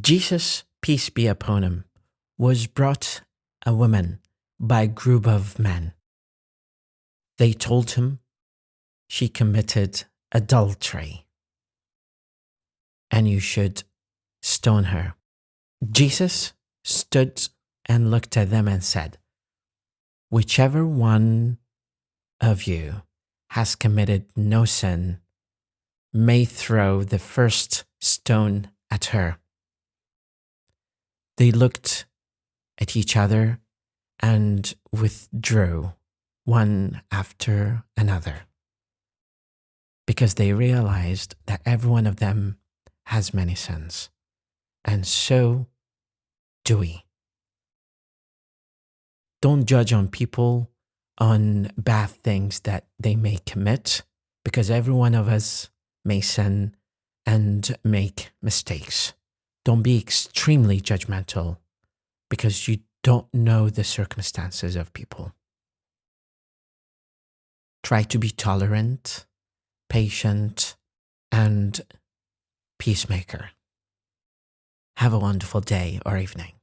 Jesus, peace be upon him, was brought a woman by a group of men. They told him she committed adultery and you should stone her. Jesus stood and looked at them and said, "Whichever one of you has committed no sin may throw the first stone at her." They looked at each other and withdrew one after another, because they realized that every one of them has many sins, and so do we. Don't judge on people on bad things that they may commit, because every one of us may sin and make mistakes. Don't be extremely judgmental, because you don't know the circumstances of people. Try to be tolerant, patient, and peacemaker. Have a wonderful day or evening.